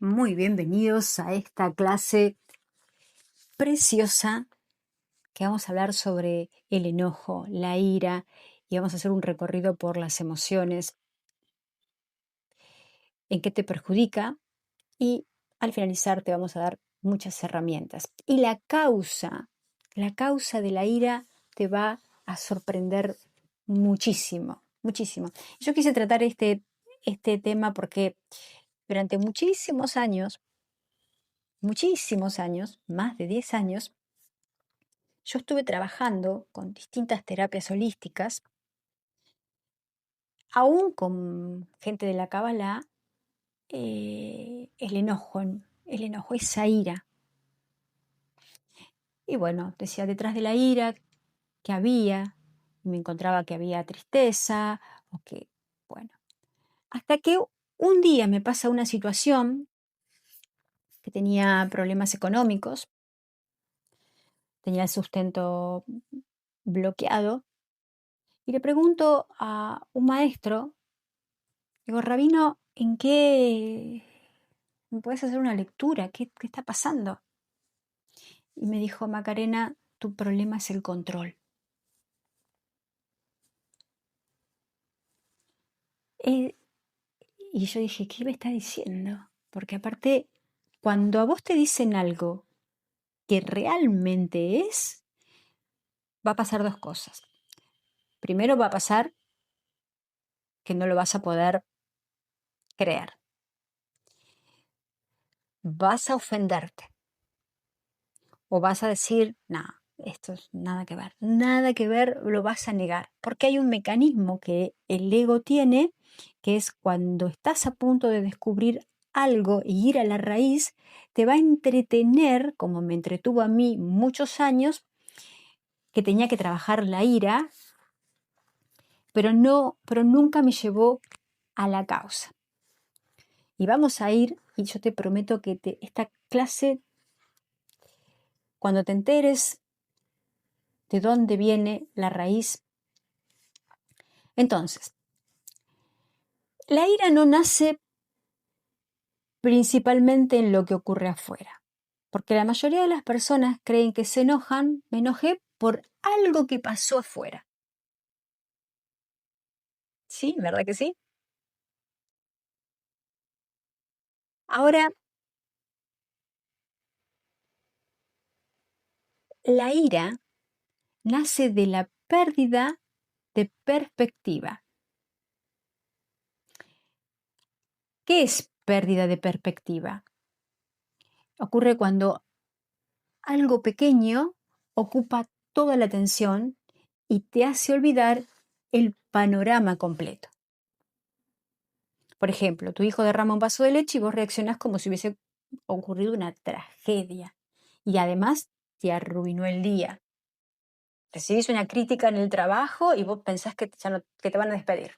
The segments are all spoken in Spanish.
Muy bienvenidos a esta clase preciosa que vamos a hablar sobre el enojo, la ira y vamos a hacer un recorrido por las emociones, en qué te perjudica y al finalizar te vamos a dar muchas herramientas. Y la causa de la ira te va a sorprender muchísimo, muchísimo. Yo quise tratar este tema porque durante muchísimos años, más de 10 años, yo estuve trabajando con distintas terapias holísticas, aún con gente de la Kabbalah, el enojo, esa ira. Y bueno, decía detrás de la ira que había, y me encontraba que había tristeza, o que, bueno, hasta que un día me pasa una situación que tenía problemas económicos, tenía el sustento bloqueado, y le pregunto a un maestro, digo, Rabino, ¿en qué me puedes hacer una lectura? ¿Qué está pasando? Y me dijo, Macarena, tu problema es el control. Eh, y yo dije, ¿qué me está diciendo? Porque aparte, cuando a vos te dicen algo que realmente es, va a pasar dos cosas. Primero va a pasar que no lo vas a poder creer. Vas a ofenderte. O vas a decir, no, esto es nada que ver, lo vas a negar, porque hay un mecanismo que el ego tiene, que es cuando estás a punto de descubrir algo y ir a la raíz, te va a entretener, como me entretuvo a mí muchos años, que tenía que trabajar la ira, pero nunca me llevó a la causa. Y vamos a ir, y yo te prometo que esta clase, cuando te enteres de dónde viene la raíz. Entonces, la ira no nace principalmente en lo que ocurre afuera, porque la mayoría de las personas creen que se enojan, me enojé por algo que pasó afuera. ¿Sí? ¿Verdad que sí? Ahora, la ira nace de la pérdida de perspectiva. ¿Qué es pérdida de perspectiva? Ocurre cuando algo pequeño ocupa toda la atención y te hace olvidar el panorama completo. Por ejemplo, tu hijo derrama un vaso de leche y vos reaccionás como si hubiese ocurrido una tragedia. Y además te arruinó el día. Recibís una crítica en el trabajo y vos pensás que, que te van a despedir.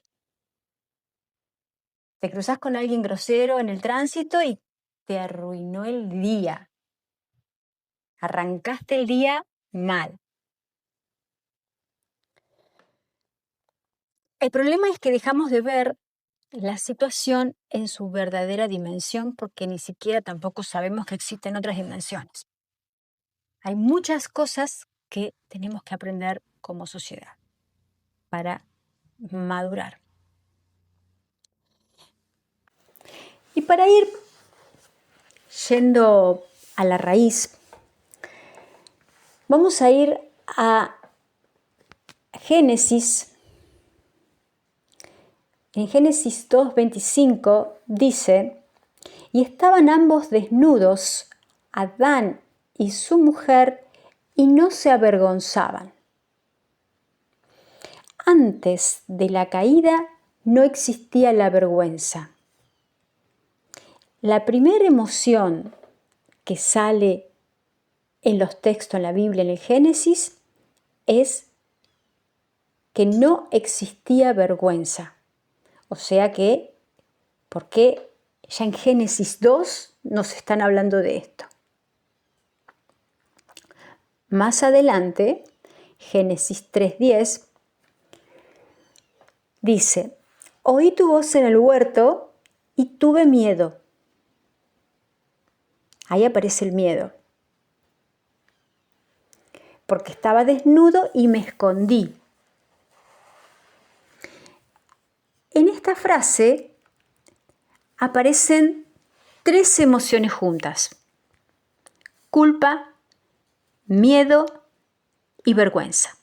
Te cruzás con alguien grosero en el tránsito y te arruinó el día. Arrancaste el día mal. El problema es que dejamos de ver la situación en su verdadera dimensión porque ni siquiera tampoco sabemos que existen otras dimensiones. Hay muchas cosas que tenemos que aprender como sociedad para madurar. Y para ir yendo a la raíz, vamos a ir a Génesis. En Génesis 2:25 dice, y estaban ambos desnudos, Adán y su mujer, y no se avergonzaban. Antes de la caída no existía la vergüenza. La primera emoción que sale en los textos, en la Biblia, en el Génesis, es que no existía vergüenza. O sea que, ¿por qué ya en Génesis 2 nos están hablando de esto? Más adelante, Génesis 3:10, dice, oí tu voz en el huerto y tuve miedo, Ahí aparece el miedo. Porque estaba desnudo y me escondí. En esta frase aparecen 3 emociones juntas: culpa, miedo y vergüenza.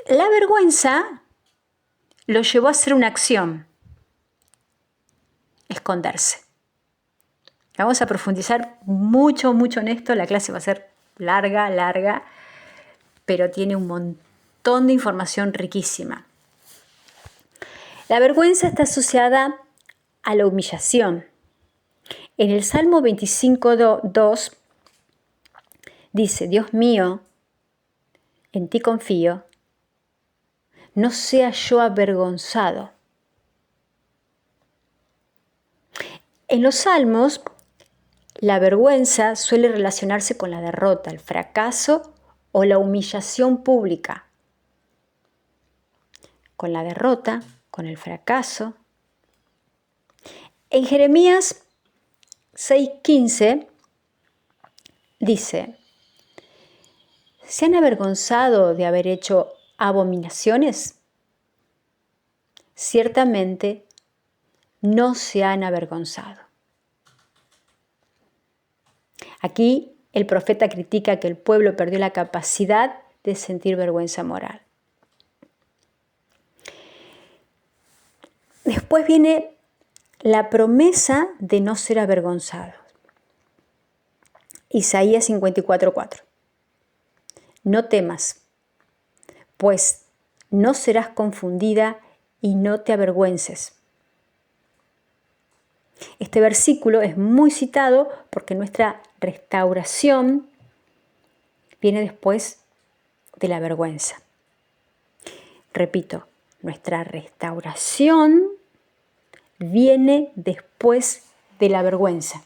La vergüenza lo llevó a hacer una acción: esconderse. Vamos a profundizar mucho en esto. La clase va a ser larga, pero tiene un montón de información riquísima. La vergüenza está asociada a la humillación. En el Salmo 25:2 dice: Dios mío, en ti confío, no sea yo avergonzado. En los Salmos, la vergüenza suele relacionarse con la derrota, el fracaso o la humillación pública. Con la derrota, con el fracaso. En Jeremías 6:15 dice: ¿se han avergonzado de haber hecho abominaciones? Ciertamente no se han avergonzado. Aquí el profeta critica que el pueblo perdió la capacidad de sentir vergüenza moral. Después viene la promesa de no ser avergonzado. Isaías 54:4. No temas, pues no serás confundida y no te avergüences. Este versículo es muy citado porque nuestra restauración viene después de la vergüenza. Repito, nuestra restauración viene después de la vergüenza.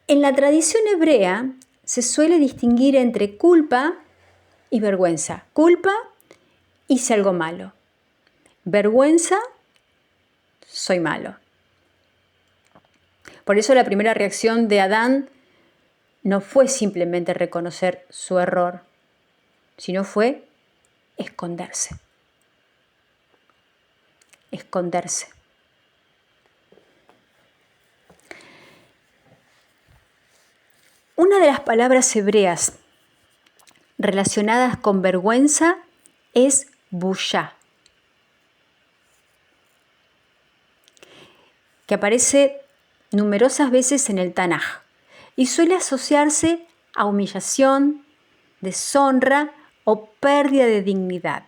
En la tradición hebrea se suele distinguir entre culpa y vergüenza. Culpa, hice algo malo. Vergüenza, soy malo. Por eso la primera reacción de Adán no fue simplemente reconocer su error, sino fue esconderse. Esconderse. Una de las palabras hebreas relacionadas con vergüenza es bushá, que aparece numerosas veces en el Tanaj y suele asociarse a humillación, deshonra o pérdida de dignidad.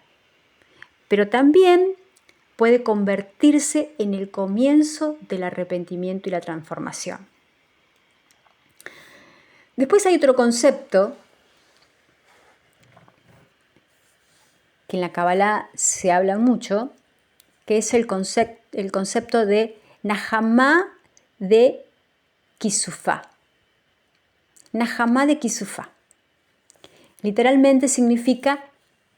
Pero también puede convertirse en el comienzo del arrepentimiento y la transformación. Después hay otro concepto que en la Kabbalah se habla mucho, que es el concepto de Nahamá de Kisufá. Nahamá de Kisufá. Literalmente significa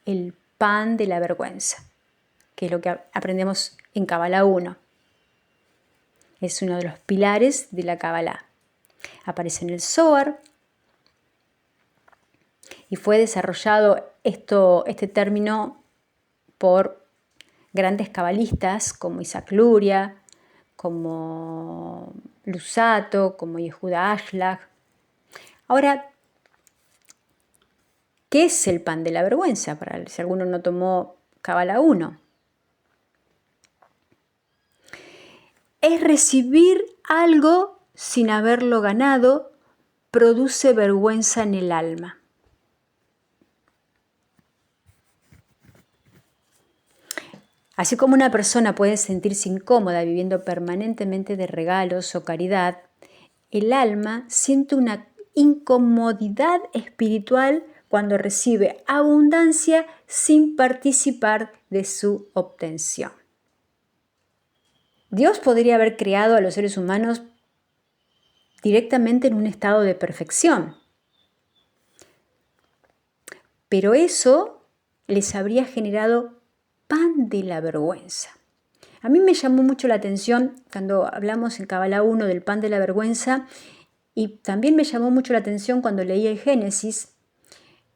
el pan de la vergüenza, que es lo que aprendemos en Kabbalah 1. Es uno de los pilares de la Kabbalah. Aparece en el Zohar y fue desarrollado este término por grandes cabalistas como Isaac Luria, como Lusato, como Yehuda Ashlag. Ahora, ¿qué es el pan de la vergüenza? Para si alguno no tomó Kabbalah 1. Es recibir algo sin haberlo ganado, produce vergüenza en el alma. Así como una persona puede sentirse incómoda viviendo permanentemente de regalos o caridad, el alma siente una incomodidad espiritual cuando recibe abundancia sin participar de su obtención. Dios podría haber creado a los seres humanos directamente en un estado de perfección, pero eso les habría generado pan de la vergüenza. A mí me llamó mucho la atención cuando hablamos en Cábala 1 del pan de la vergüenza, y también me llamó mucho la atención cuando leí el Génesis,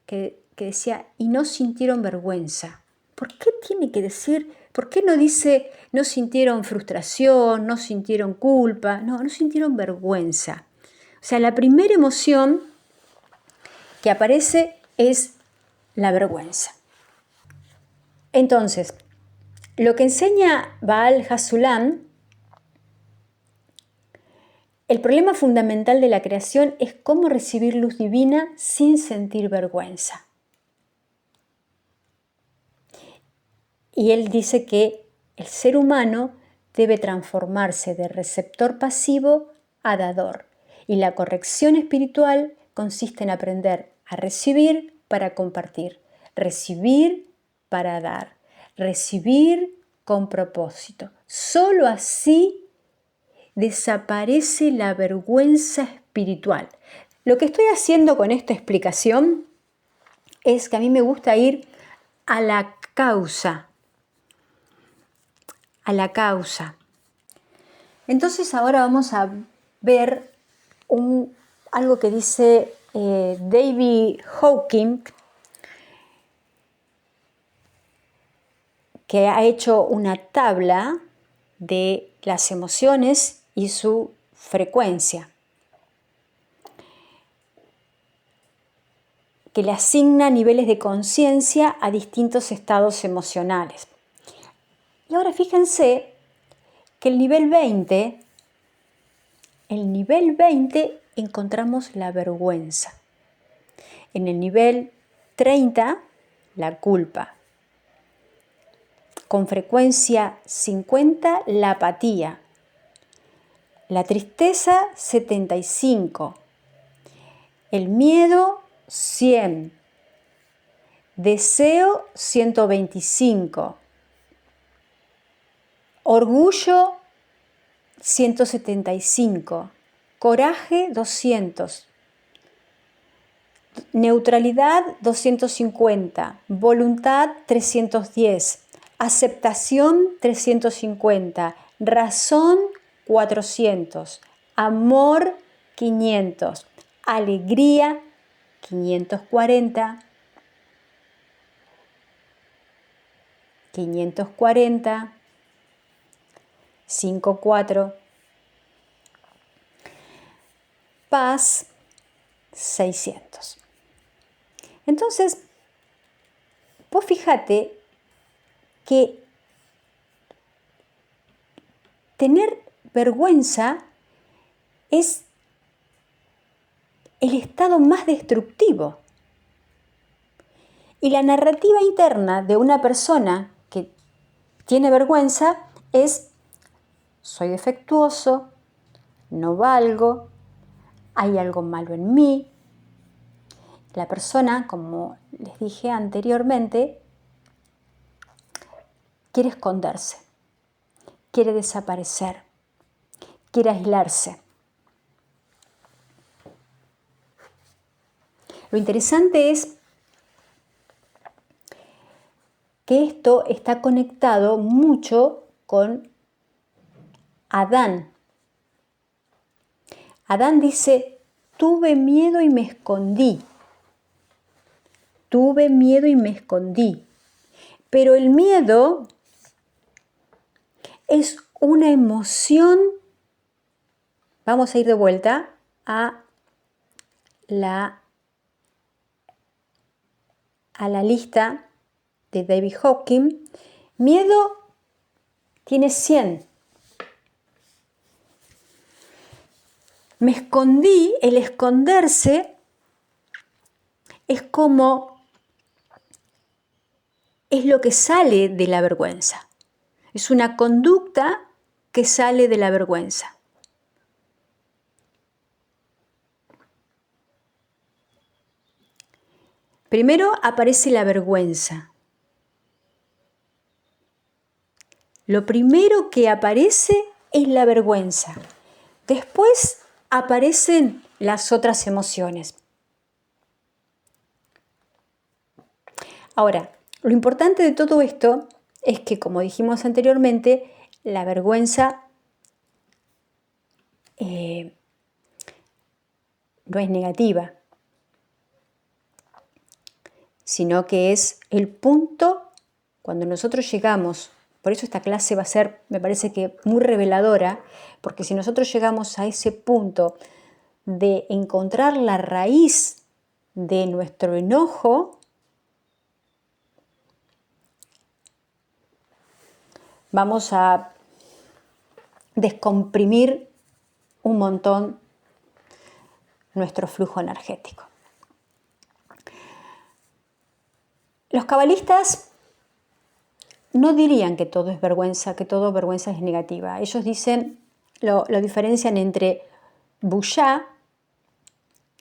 que decía, y no sintieron vergüenza. ¿Por qué tiene que decir, por qué no dice, no sintieron frustración, no sintieron culpa? No, no sintieron vergüenza. O sea, la primera emoción que aparece es la vergüenza. Entonces, lo que enseña Baal Hasulam, el problema fundamental de la creación es cómo recibir luz divina sin sentir vergüenza. Y él dice que el ser humano debe transformarse de receptor pasivo a dador. Y la corrección espiritual consiste en aprender a recibir para compartir, recibir para dar, recibir con propósito. Solo así desaparece la vergüenza espiritual. Lo que estoy haciendo con esta explicación es que a mí me gusta ir a la causa. A la causa. Entonces ahora vamos a ver algo que dice David Hawking, que ha hecho una tabla de las emociones y su frecuencia, que le asigna niveles de conciencia a distintos estados emocionales. Y ahora fíjense que el nivel 20 encontramos la vergüenza. En el nivel 30, la culpa. Con frecuencia 50, la apatía. La tristeza, 75. El miedo, 100. Deseo, 125. Orgullo, 175. Coraje, 200. Neutralidad, 250. Voluntad, 310. Aceptación, 350. Razón, 400. Amor, 500. Alegría, 540. 540. 54. Paz, 600. Entonces, vos fíjate que tener vergüenza es el estado más destructivo. Y la narrativa interna de una persona que tiene vergüenza es: soy defectuoso, no valgo, hay algo malo en mí. La persona, como les dije anteriormente, quiere esconderse, quiere desaparecer, quiere aislarse. Lo interesante es que esto está conectado mucho con Adán. Adán dice: tuve miedo y me escondí. Tuve miedo y me escondí. Pero el miedo es una emoción. Vamos a ir de vuelta a la lista de David Hawking. Miedo tiene 100. Me escondí. El esconderse es lo que sale de la vergüenza. Es una conducta que sale de la vergüenza. Primero aparece la vergüenza. Lo primero que aparece es la vergüenza. Después aparecen las otras emociones. Ahora, lo importante de todo esto es que, como dijimos anteriormente, La vergüenza no es negativa, sino que es el punto cuando nosotros llegamos. Por eso esta clase va a ser, me parece que muy reveladora, porque si nosotros llegamos a ese punto de encontrar la raíz de nuestro enojo, vamos a descomprimir un montón nuestro flujo energético. Los cabalistas no dirían que todo es vergüenza, que todo vergüenza es negativa. Ellos dicen, lo diferencian entre bushá,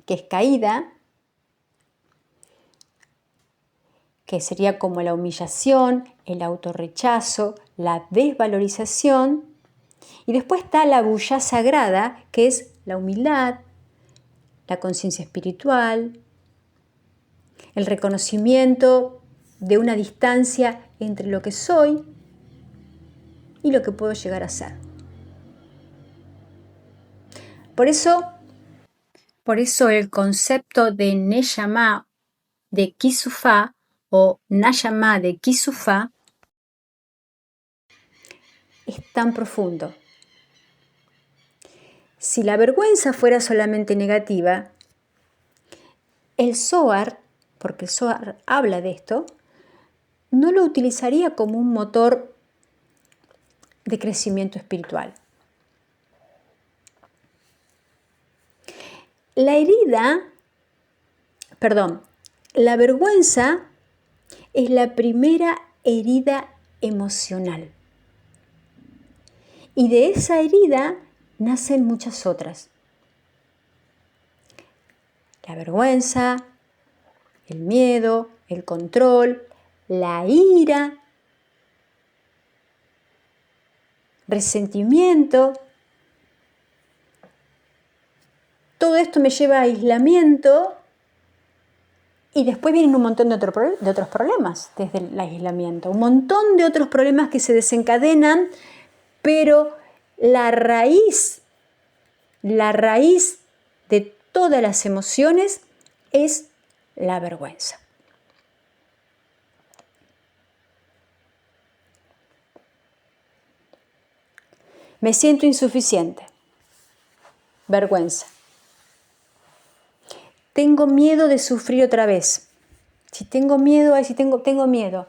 que es caída, que sería como la humillación, el autorrechazo, la desvalorización. Y después está la bushá sagrada, que es la humildad, la conciencia espiritual, el reconocimiento de una distancia entre lo que soy y lo que puedo llegar a ser. Por eso el concepto de Neyamá de Kisufá o Nayamá de Kisufá es tan profundo. Si la vergüenza fuera solamente negativa, el Zohar, porque el Zohar habla de esto, no lo utilizaría como un motor de crecimiento espiritual. La vergüenza es la primera herida emocional. Y de esa herida nacen muchas otras. La vergüenza, el miedo, el control, la ira, resentimiento. Todo esto me lleva a aislamiento y después vienen un montón de otros problemas desde el aislamiento. Un montón de otros problemas que se desencadenan, pero la raíz de todas las emociones es la vergüenza. Me siento insuficiente. Vergüenza. Tengo miedo de sufrir otra vez. Si tengo miedo, tengo miedo.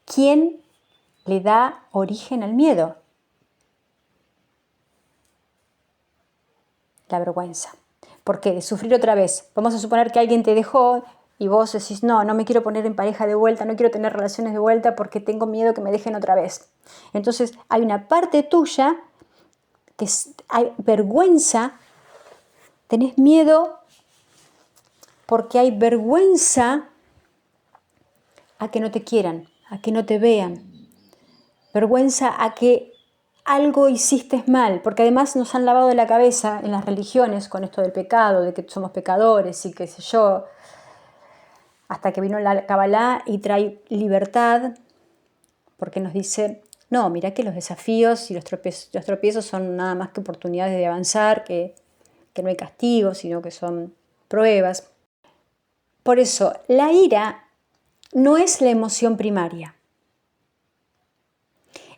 ¿Quién le da origen al miedo? La vergüenza. ¿Por qué? De sufrir otra vez. Vamos a suponer que alguien te dejó y vos decís, no me quiero poner en pareja de vuelta, no quiero tener relaciones de vuelta porque tengo miedo que me dejen otra vez. Entonces hay una parte tuya que hay vergüenza, tenés miedo porque hay vergüenza a que no te quieran, a que no te vean. Vergüenza a que algo hiciste mal, porque además nos han lavado la cabeza en las religiones con esto del pecado, de que somos pecadores y qué sé yo, hasta que vino la Kabbalah y trae libertad, porque nos dice, no, mira que los desafíos y los tropiezos son nada más que oportunidades de avanzar, que no hay castigo, sino que son pruebas. Por eso, la ira no es la emoción primaria.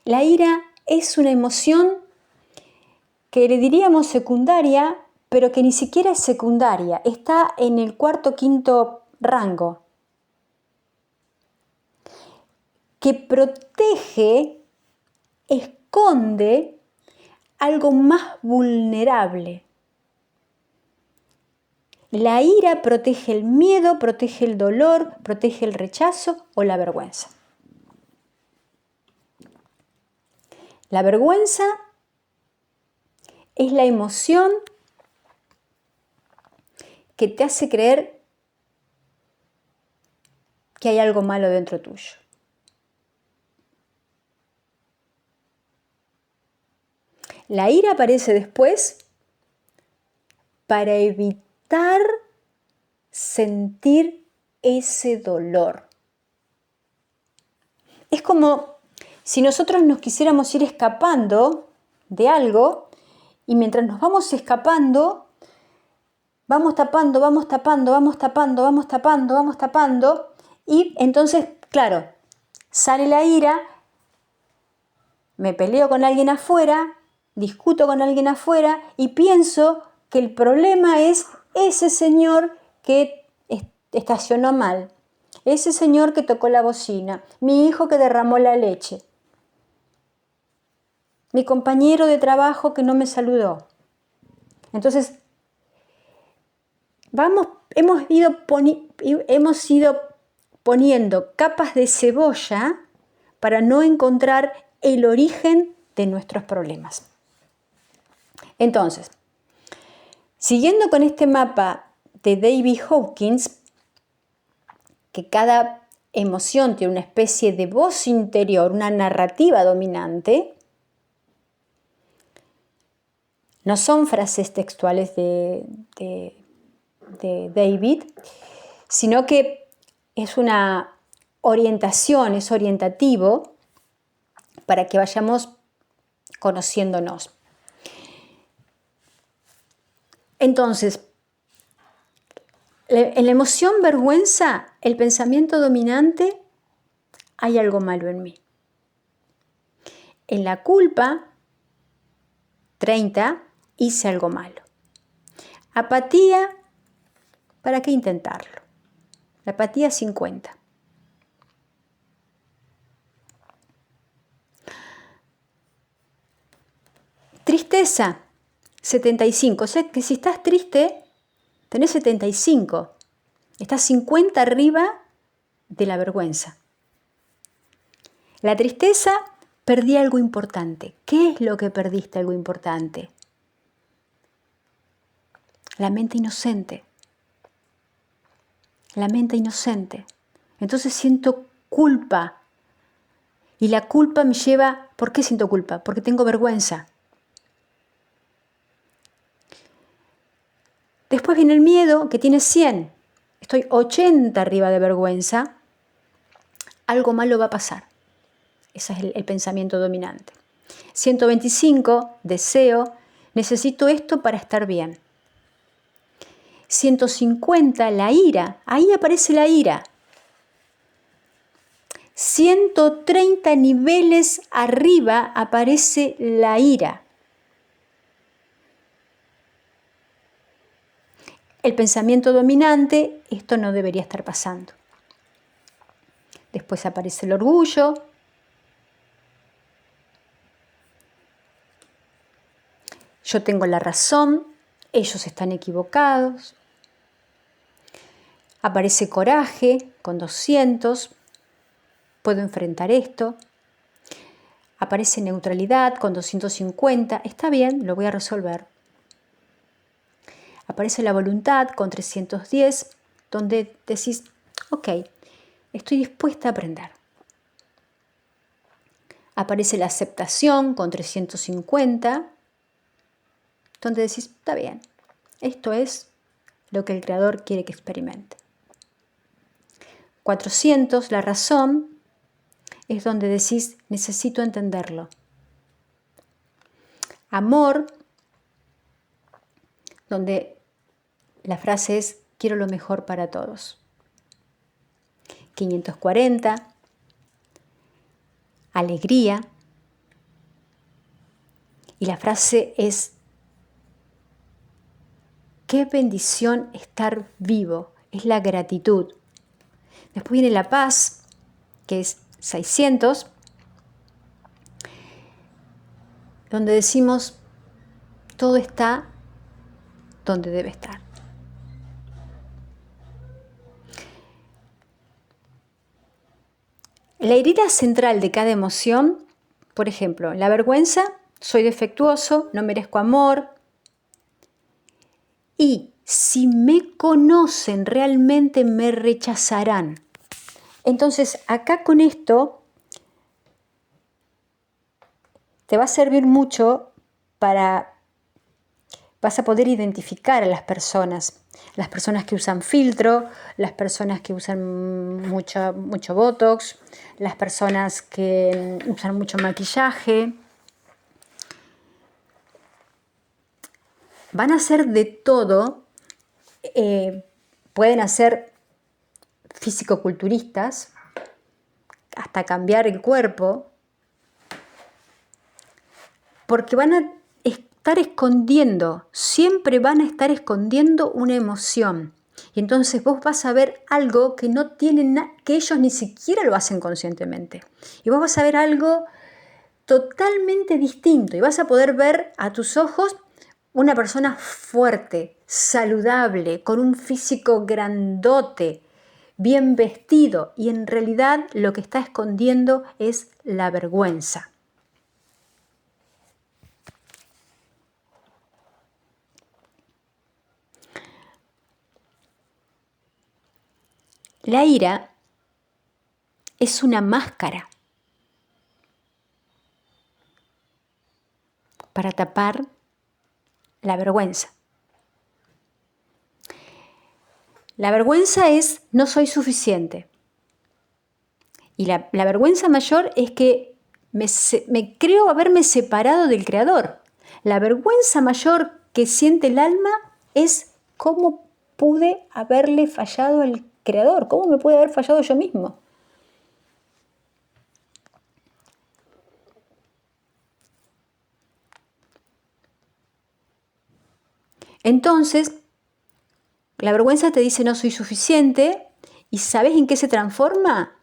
La ira es una emoción que le diríamos secundaria, pero que ni siquiera es secundaria, está en el cuarto, quinto rango, que protege, esconde algo más vulnerable. La ira protege el miedo, protege el dolor, protege el rechazo o la vergüenza. La vergüenza es la emoción que te hace creer que hay algo malo dentro tuyo. La ira aparece después para evitar sentir ese dolor. es como si nosotros nos quisiéramos ir escapando de algo y mientras nos vamos escapando, vamos tapando, vamos tapando, vamos tapando, vamos tapando, vamos tapando y entonces, claro, sale la ira, me peleo con alguien afuera, discuto con alguien afuera y pienso que el problema es ese señor que estacionó mal, ese señor que tocó la bocina, mi hijo que derramó la leche, mi compañero de trabajo que no me saludó. Entonces, hemos ido poniendo capas de cebolla para no encontrar el origen de nuestros problemas. Entonces, siguiendo con este mapa de David Hawkins, que cada emoción tiene una especie de voz interior, una narrativa dominante, no son frases textuales de David, sino que es una orientación, es orientativo para que vayamos conociéndonos. Entonces, en la emoción vergüenza, el pensamiento dominante, hay algo malo en mí. En la culpa, 30, hice algo malo. Apatía, ¿para qué intentarlo? La apatía, 50. Tristeza, 75. O sea que si estás triste, tenés 75. Estás 50 arriba de la vergüenza. La tristeza, perdí algo importante. ¿Qué es lo que perdiste algo importante? La mente inocente. La mente inocente. Entonces siento culpa. Y la culpa me lleva... ¿Por qué siento culpa? Porque tengo vergüenza. Después viene el miedo, que tiene 100. Estoy 80 arriba de vergüenza. Algo malo va a pasar. Ese es el pensamiento dominante. 125, deseo. Necesito esto para estar bien. 150, la ira. Ahí aparece la ira. 130 niveles arriba aparece la ira. El pensamiento dominante, esto no debería estar pasando. Después aparece el orgullo. Yo tengo la razón, ellos están equivocados. Aparece coraje con 200. Puedo enfrentar esto. Aparece neutralidad con 250. Está bien, lo voy a resolver. Aparece la voluntad con 310, donde decís, ok, estoy dispuesta a aprender. Aparece la aceptación con 350, donde decís, está bien, esto es lo que el Creador quiere que experimente. 400, la razón, es donde decís, necesito entenderlo. Amor, donde la frase es, quiero lo mejor para todos. 540, alegría, y la frase es, qué bendición estar vivo, es la gratitud. Después viene la paz, que es 600, donde decimos, todo está donde debe estar. La herida central de cada emoción, por ejemplo, la vergüenza, soy defectuoso, no merezco amor. Y si me conocen, realmente me rechazarán. Entonces, acá con esto te va a servir mucho vas a poder identificar a las personas. Las personas que usan filtro, las personas que usan mucho Botox, las personas que usan mucho maquillaje. Van a hacer de todo. Pueden hacer fisicoculturistas, hasta cambiar el cuerpo, porque van a estar escondiendo, siempre van a estar escondiendo una emoción. Y entonces vos vas a ver algo que no tienen, que ellos ni siquiera lo hacen conscientemente. Y vos vas a ver algo totalmente distinto y vas a poder ver a tus ojos una persona fuerte, saludable, con un físico grandote, bien vestido, y en realidad lo que está escondiendo es la vergüenza. La ira es una máscara para tapar la vergüenza. La vergüenza es no soy suficiente. Y la vergüenza mayor es que me creo haberme separado del Creador. La vergüenza mayor que siente el alma es cómo pude haberle fallado al Creador, cómo me pude haber fallado yo mismo. Entonces, la vergüenza te dice no soy suficiente, y ¿sabes en qué se transforma?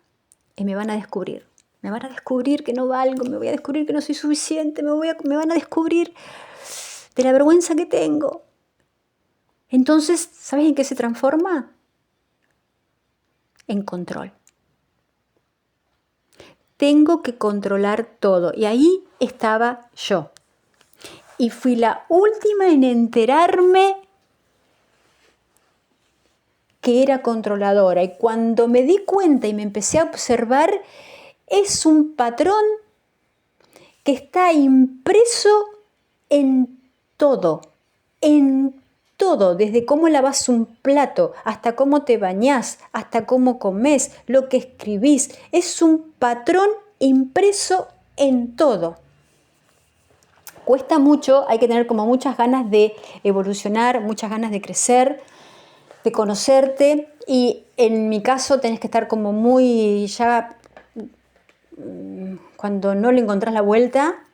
Me van a descubrir. Me van a descubrir que no valgo, me voy a descubrir que no soy suficiente, me van a descubrir de la vergüenza que tengo. Entonces, ¿sabes en qué se transforma? En control. Tengo que controlar todo. Y ahí estaba yo. Y fui la última en enterarme que era controladora. Y cuando me di cuenta y me empecé a observar, es un patrón que está impreso en todo, desde cómo lavas un plato, hasta cómo te bañás, hasta cómo comés, lo que escribís. Es un patrón impreso en todo. Cuesta mucho, hay que tener como muchas ganas de evolucionar, muchas ganas de crecer, de conocerte, y en mi caso tenés que estar como muy ya, cuando no le encontrás la vuelta,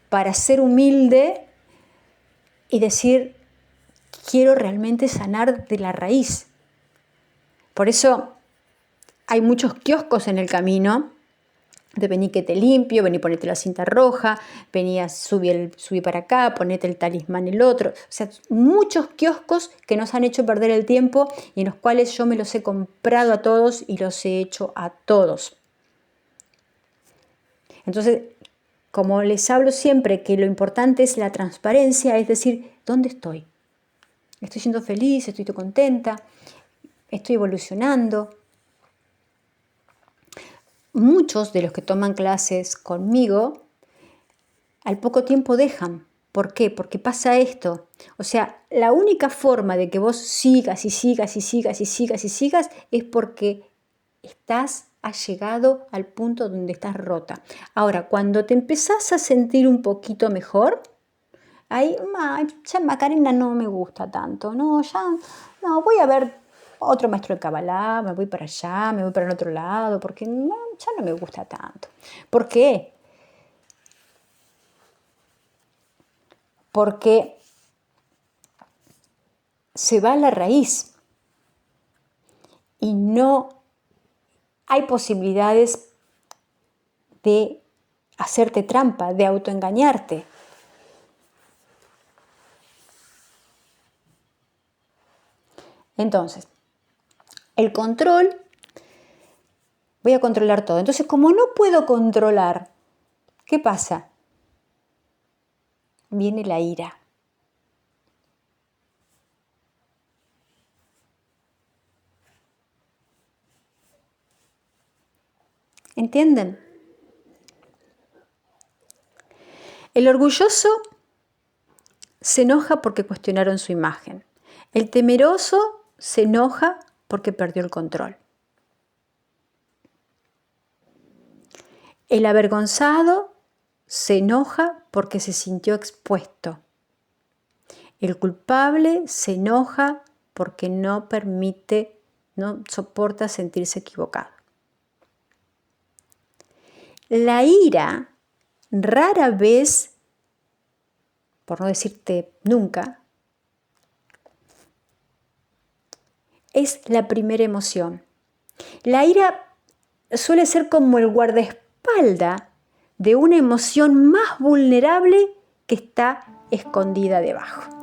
para ser humilde y decir, quiero realmente sanar de la raíz. Por eso hay muchos kioscos en el camino, de vení que te limpio, vení ponete la cinta roja, vení subí para acá, ponete el talismán el otro. O sea, muchos kioscos que nos han hecho perder el tiempo y en los cuales yo me los he comprado a todos y los he hecho a todos. Entonces, como les hablo siempre que lo importante es la transparencia, es decir, ¿dónde estoy? Estoy siendo feliz, estoy contenta, estoy evolucionando. Muchos de los que toman clases conmigo, al poco tiempo dejan. ¿Por qué? Porque pasa esto. O sea, la única forma de que vos sigas es porque has llegado al punto donde estás rota. Ahora, cuando te empezás a sentir un poquito mejor, ahí, ya Macarena no me gusta tanto, no, voy a ver otro maestro de Kabbalah, me voy para allá, me voy para el otro lado, porque ya no me gusta tanto. ¿Por qué? Porque se va a la raíz y no hay posibilidades de hacerte trampa, de autoengañarte. Entonces, el control, voy a controlar todo. Entonces, como no puedo controlar, ¿qué pasa? Viene la ira. ¿Entienden? El orgulloso se enoja porque cuestionaron su imagen. El temeroso se enoja porque perdió el control. El avergonzado se enoja porque se sintió expuesto. El culpable se enoja porque no soporta sentirse equivocado. La ira rara vez, por no decirte nunca, es la primera emoción. La ira suele ser como el guardaespaldas de una emoción más vulnerable que está escondida debajo.